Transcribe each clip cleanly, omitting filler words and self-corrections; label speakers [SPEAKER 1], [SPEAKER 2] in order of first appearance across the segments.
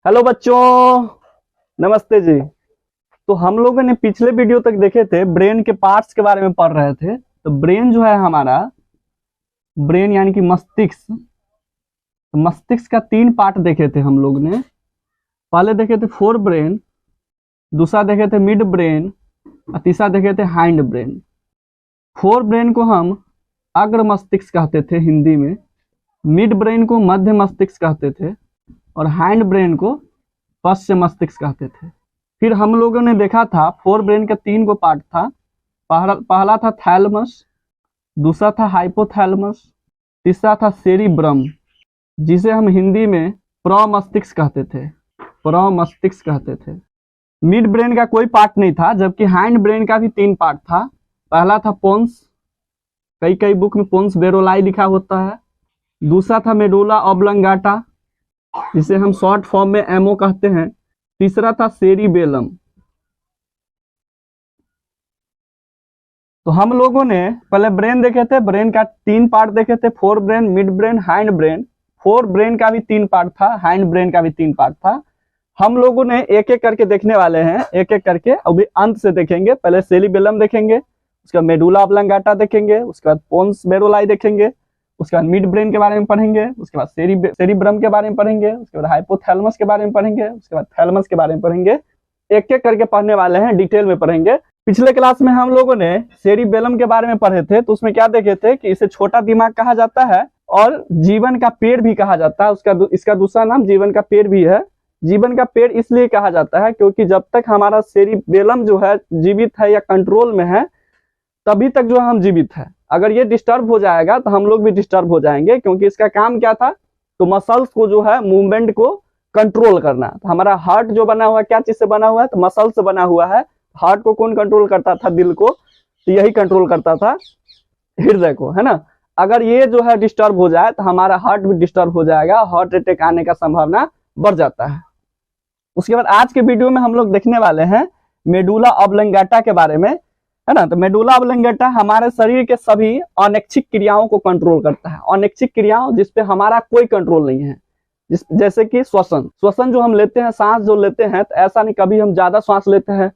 [SPEAKER 1] Hello बच्चों, नमस्ते जी। तो हम लोगों ने पिछले वीडियो तक देखे थे, ब्रेन के पार्ट्स के बारे में पढ़ रहे थे। तो ब्रेन जो है हमारा, ब्रेन यानी कि मस्तिष्क, तो मस्तिष्क का 3 पार्ट देखे थे हम लोग ने। पहले देखे थे फोर ब्रेन, दूसरा देखे थे मिड ब्रेन और तीसरा देखे थे हाइंड ब्रेन। फोर ब्रेन को हम अग्र मस्तिष्क कहते थे हिंदी में, मिड ब्रेन को मध्य मस्तिष्क कहते थे और हाइंड ब्रेन को पश्च मस्तिष्क कहते थे। फिर हम लोगों ने देखा था फोर ब्रेन का 3 को पार्ट था। पहला था थैलमस, दूसरा था हाइपोथैलमस, तीसरा था सेरिब्रम, जिसे हम हिंदी में प्रमस्तिष्क कहते थे, प्रमस्तिष्क कहते थे। मिड ब्रेन का कोई पार्ट नहीं था, जबकि हाइंड ब्रेन का भी 3 पार्ट था। पहला था पोन्स, कई बुक में पोन्स बेरोलाई लिखा होता है। दूसरा था मेडुला ऑब्लंगाटा, जिसे हम शॉर्ट फॉर्म में एमओ कहते हैं। तीसरा था सेरिबेलम। तो हम लोगों ने पहले ब्रेन देखे थे, ब्रेन का 3 पार्ट देखे थे, fore brain, mid brain, hind brain. Fore brain का भी 3 पार्ट था, हाइंड ब्रेन का भी 3 पार्ट था। हम लोगों ने एक एक करके देखने वाले हैं, एक एक करके अभी अंत से देखेंगे। पहले सेरिबेलम देखेंगे, उसका मेडुला ऑब्लंगाटा देखेंगे, उसके बाद पोन्स बेरोलाई देखेंगे, उसके बाद मिड ब्रेन के बारे में पढ़ेंगे, उसके बाद सेरिब्रम के बारे में पढ़ेंगे, उसके बाद हाइपोथैलेमस के बारे में पढ़ेंगे, उसके बाद थैलेमस के बारे में पढ़ेंगे। एक एक करके पढ़ने वाले हैं, डिटेल में पढ़ेंगे। पिछले क्लास में हम लोगों ने सेरिबेलम के बारे में पढ़े थे, तो उसमें क्या देखे थे कि इसे छोटा दिमाग कहा जाता है और जीवन का पेड़ भी कहा जाता है। इसका दूसरा नाम जीवन का पेड़ भी है। जीवन का पेड़ इसलिए कहा जाता है क्योंकि जब तक हमारा सेरिबेलम जो है जीवित है या कंट्रोल में है, तभी तक जो हम जीवित है। अगर ये डिस्टर्ब हो जाएगा तो हम लोग भी डिस्टर्ब हो जाएंगे, क्योंकि इसका काम क्या था, तो मसल्स को जो है मूवमेंट को कंट्रोल करना। तो हमारा हार्ट जो बना हुआ है, क्या चीज से बना हुआ है, तो मसल से बना हुआ है। हार्ट को कौन कंट्रोल करता था? दिल को। तो यही कंट्रोल करता था हृदय को, है ना। अगर ये जो है डिस्टर्ब हो जाए तो हमारा हार्ट भी डिस्टर्ब हो जाएगा, हार्ट अटैक आने का संभावना बढ़ जाता है। उसके बाद आज के वीडियो में हम लोग देखने वाले हैं मेडुला ऑब्लंगाटा के बारे में, है ना। तो मेडुला ऑब्लंगाटा हमारे शरीर के सभी अनैच्छिक क्रियाओं को कंट्रोल करता है। अनैच्छिक क्रियाओं जिसपे हमारा कोई कंट्रोल नहीं है, जैसे कि श्वसन जो हम लेते हैं, सांस जो लेते हैं, तो ऐसा नहीं कभी हम ज्यादा सांस लेते हैं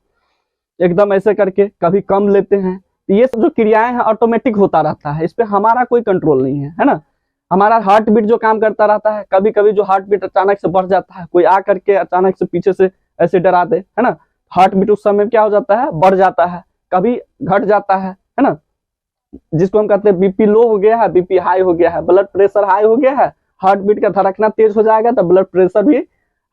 [SPEAKER 1] एकदम ऐसे करके, कभी कम लेते हैं। तो ये सब जो क्रियाएं हैं ऑटोमेटिक होता रहता है, इस पे हमारा कोई कंट्रोल नहीं है ना। हमारा हार्ट बीट जो काम करता रहता है, कभी कभी जो हार्ट बीट अचानक से बढ़ जाता है, कोई आ करके अचानक से पीछे से ऐसे डरा दे, है ना, हार्ट बीट उस समय क्या हो जाता है, बढ़ जाता है, कभी घट जाता है ना। जिसको हम कहते हैं बीपी लो हो गया है, बीपी हाई हो गया है, ब्लड प्रेशर हाई हो गया है, हार्ट बीट का धड़कना तेज हो जाएगा तो ब्लड प्रेशर भी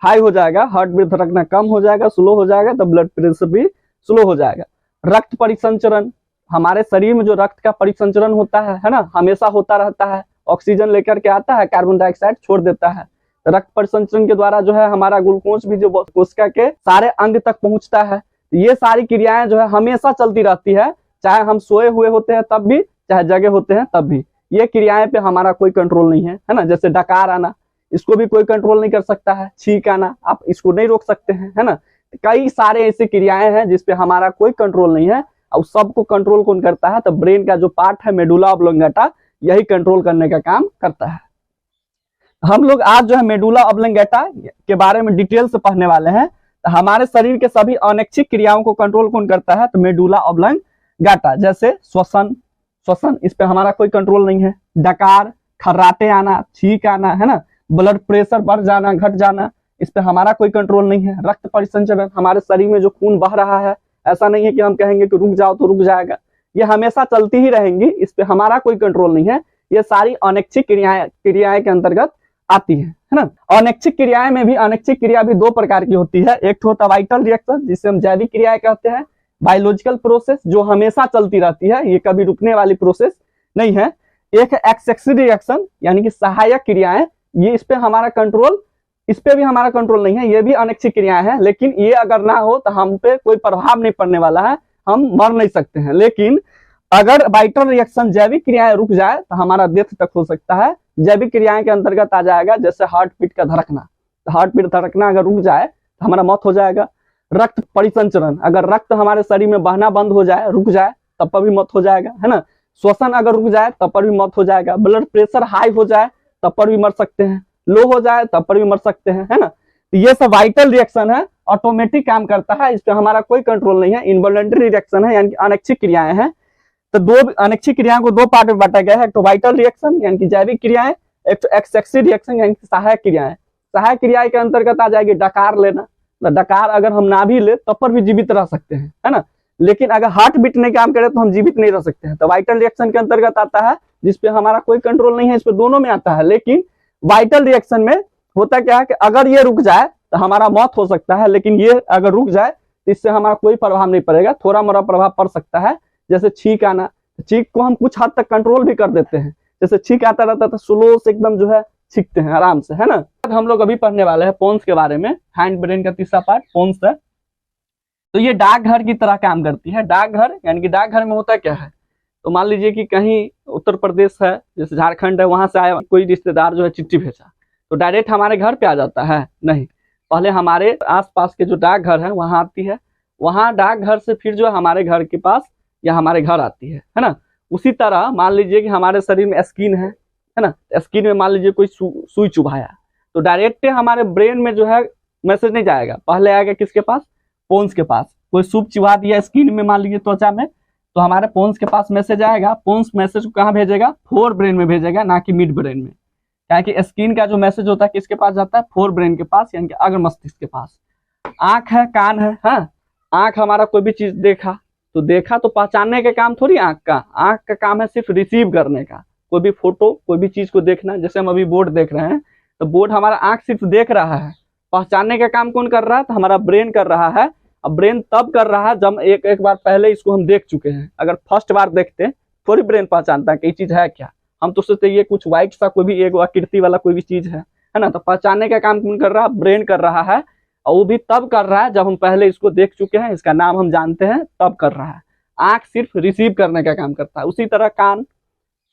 [SPEAKER 1] हाई हो जाएगा, हार्ट बीट धड़कना कम हो जाएगा, स्लो हो जाएगा तो ब्लड प्रेशर भी स्लो हो जाएगा। रक्त परिसंचरण, हमारे शरीर में जो रक्त का परिसंचरण होता है ना, हमेशा होता रहता है। ऑक्सीजन लेकर के आता है, कार्बन डाइऑक्साइड छोड़ देता है। रक्त परिसंचरण के द्वारा जो है हमारा ग्लूकोज भी जो कोशिका के सारे अंग तक पहुंचता है। ये सारी क्रियाएं जो है हमेशा चलती रहती है, चाहे हम सोए हुए होते हैं तब भी, चाहे जगे होते हैं तब भी। ये क्रियाएं पे हमारा कोई कंट्रोल नहीं है ना। जैसे डकार आना, इसको भी कोई कंट्रोल नहीं कर सकता है। छींक आना, आप इसको नहीं रोक सकते हैं, है ना। कई सारे ऐसी क्रियाएं हैं जिसपे हमारा कोई कंट्रोल नहीं है, और सबको कंट्रोल कौन करता है, तो ब्रेन का जो पार्ट है मेडुला ऑब्लंगाटा, यही कंट्रोल करने का काम करता है। हम लोग आज जो है मेडुला ऑब्लंगाटा के बारे में डिटेल से पढ़ने वाले हैं। तो हमारे शरीर के सभी अनैच्छिक क्रियाओं को कंट्रोल कौन करता है, तो मेडुला ऑब्लंगाटा। जैसे श्वसन, इस पे हमारा कोई कंट्रोल नहीं है। डकार, खर्राटे आना, छींक आना, है ना, ब्लड प्रेशर बढ़ जाना, घट जाना, इस पे हमारा कोई कंट्रोल नहीं है। रक्त परिसंचरण, हमारे शरीर में जो खून बह रहा है, ऐसा नहीं है कि हम कहेंगे कि रुक जाओ तो रुक जाएगा, ये हमेशा चलती ही रहेंगी, इस पे हमारा कोई कंट्रोल नहीं है। ये सारी अनैच्छिक क्रियाएं के अंतर्गत आती है ना। अनैच्छिक क्रियाएं में भी, अनैच्छिक क्रिया भी 2 प्रकार की होती है। एक होता है वाइटल रिएक्शन, जिसे हम जैविक क्रियाएं कहते हैं, बायोलॉजिकल प्रोसेस जो हमेशा चलती रहती है, ये कभी रुकने वाली प्रोसेस नहीं है। एक एक्सेसिव रिएक्शन यानी कि सहायक क्रियाएं, ये इस पे हमारा कंट्रोल, इस पे भी हमारा कंट्रोल नहीं है, ये भी अनैच्छिक क्रियाएं हैं। लेकिन ये अगर ना हो तो हम पे कोई प्रभाव नहीं पड़ने वाला है, हम मर नहीं सकते हैं। लेकिन अगर वाइटल रिएक्शन जैविक क्रियाएं रुक जाए तो हमारा डेथ तक हो सकता है। जैविक क्रियाएं के अंतर्गत आ जाएगा जैसे हार्ट बीट का धड़कना, तो हार्ट बीट धड़कना अगर रुक जाए तो हमारा मौत हो जाएगा। रक्त परिसंचरण, अगर रक्त हमारे शरीर में बहना बंद हो जाए, रुक जाए, तब पर भी मौत हो जाएगा, है ना। श्वसन अगर रुक जाए तब पर भी मौत हो जाएगा। ब्लड प्रेशर हाई हो जाए तब पर भी मर सकते हैं, लो हो जाए तब पर भी मर सकते हैं, है ना। तो ये सब वाइटल रिएक्शन है, ऑटोमेटिक काम करता है, इस पर हमारा कोई कंट्रोल नहीं है। इनवॉलंटरी रिएक्शन है यानी कि अनैच्छिक क्रियाएं हैं। तो दो अनैच्छिक क्रियाओं को दो पार्ट में बांटा गया है, एक तो वाइटल रिएक्शन यानी कि जैविक क्रियाएं, एक तो एक्सेक्सिव रिएक्शन यानी कि सहायक क्रियाएं। सहायक क्रिया के अंतर्गत आ जाएगी डकार लेना। डकार अगर हम ना भी ले तब पर भी जीवित रह सकते हैं, है ना, लेकिन अगर हार्ट बीट नहीं काम करे तो हम जीवित नहीं रह सकते हैं। तो वाइटल रिएक्शन के अंतर्गत आता है, जिसपे हमारा कोई कंट्रोल नहीं है, इस पे दोनों में आता है। लेकिन वाइटल रिएक्शन में होता क्या है कि अगर ये रुक जाए तो हमारा मौत हो सकता है, लेकिन ये अगर रुक जाए तो इससे हमारा कोई प्रभाव नहीं पड़ेगा, थोड़ा मोड़ा प्रभाव पड़ सकता है। जैसे छींक आना, छींक को हम कुछ हद तक कंट्रोल भी कर देते हैं। जैसे छींक आता रहता है तो स्लो से एकदम जो है छींकते हैं आराम से, है ना। हम लोग अभी पढ़ने वाले हैं पोन्स के बारे में। हैंड ब्रेन का तीसरा पार्ट पोन्स है। तो ये डाकघर की तरह काम करती है। डाकघर यानी कि डाकघर में होता क्या है, तो मान लीजिए कि कहीं उत्तर प्रदेश है, जैसे झारखंड है, वहां से आया कोई रिश्तेदार जो है चिट्ठी भेजा, तो डायरेक्ट हमारे घर पे आ जाता है नहीं, पहले हमारे आसपास के जो डाकघर है वहां आती है, वहां डाकघर से फिर जो है हमारे घर के पास या हमारे घर आती है ना। उसी तरह मान लीजिए कि हमारे शरीर में स्किन है ना, स्किन में मान लीजिए कोई सुई चुभाया, तो डायरेक्ट हमारे ब्रेन में जो है मैसेज नहीं जाएगा, पहले आएगा किसके पास, पोन्स के पास। कोई सूप चुभा दिया स्किन में मान लीजिए त्वचा में, तो हमारे पोन्स के पास मैसेज आएगा। पोन्स मैसेज को कहाँ भेजेगा, फोर ब्रेन में भेजेगा, ना कि मिड ब्रेन में। क्या कि स्किन का जो मैसेज होता है किसके पास जाता है, फोर ब्रेन के पास यानी कि अग्र मस्तिष्क के पास। आंख है, कान है, हाँ, आंख हमारा कोई भी चीज देखा तो पहचानने का काम थोड़ी आंख का काम है सिर्फ रिसीव करने का। कोई भी फोटो, कोई भी चीज को देखना, जैसे हम अभी बोर्ड देख रहे हैं, तो बोर्ड हमारा आंख सिर्फ देख रहा है, पहचानने का काम कौन कर रहा है, तो हमारा ब्रेन कर रहा है। अब ब्रेन तब कर रहा है जब एक बार पहले इसको हम देख चुके हैं। अगर फर्स्ट बार देखते थोड़ी ब्रेन पहचानता है कि ये चीज है क्या, हम तो सोचते ये कुछ व्हाइट सा कोई भी एक आकृति वाला कोई भी चीज है ना। तो पहचानने का काम कौन कर रहा है, ब्रेन कर रहा है, और वो भी तब कर रहा है जब हम पहले इसको देख चुके हैं, इसका नाम हम जानते हैं, तब कर रहा है। आंख सिर्फ रिसीव करने का काम करता है। उसी तरह कान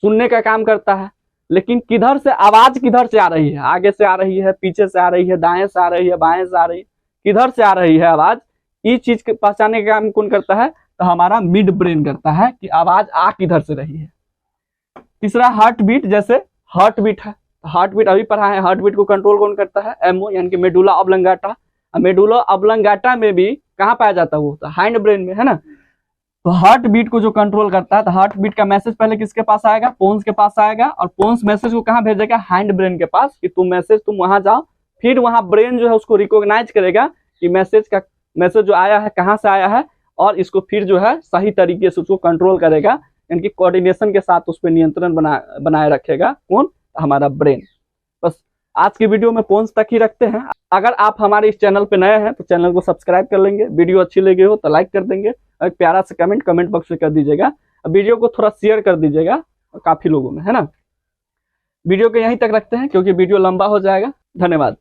[SPEAKER 1] सुनने का काम करता है, लेकिन किधर से आवाज किधर से आ रही है, आगे से आ रही है, पीछे से आ रही है, दाएं से आ रही है, बाएं से आ रही है, किधर से आ रही है आवाज, ये चीज के पहचानने का काम कौन करता है, तो हमारा मिड ब्रेन करता है कि आवाज आ किधर से रही है। तीसरा हार्ट बीट, जैसे हार्ट बीट है, हार्ट बीट अभी पढ़ा है, हार्ट बीट को कंट्रोल कौन करता है, एमओ यानी कि मेडुला ऑब्लंगाटा। मेडुला ऑब्लंगाटा में भी कहाँ पाया जाता है, वो तो हैंड ब्रेन में, है ना। तो हार्ट बीट को जो कंट्रोल करता है, तो हार्ट बीट का मैसेज पहले किसके पास आएगा, पोन्स के पास आएगा, और पोन्स मैसेज को कहाँ भेजेगा, हैंड ब्रेन के पास, कि तुम वहां जाओ। फिर वहां ब्रेन जो है उसको रिकॉग्नाइज करेगा कि मैसेज जो आया है कहाँ से आया है, और इसको फिर जो है सही तरीके से उसको कंट्रोल करेगा, यानी कि कोऑर्डिनेशन के साथ उस पर नियंत्रण बनाए रखेगा कौन, हमारा ब्रेन। बस आज की वीडियो में पोन्स तक ही रखते हैं। अगर आप हमारे इस चैनल पे नए हैं तो चैनल को सब्सक्राइब कर लेंगे, वीडियो अच्छी लगी हो तो लाइक कर देंगे, और एक प्यारा सा कमेंट बॉक्स में कर दीजिएगा, वीडियो को थोड़ा शेयर कर दीजिएगा काफी लोगों में, है ना। वीडियो को यहीं तक रखते हैं क्योंकि वीडियो लंबा हो जाएगा। धन्यवाद।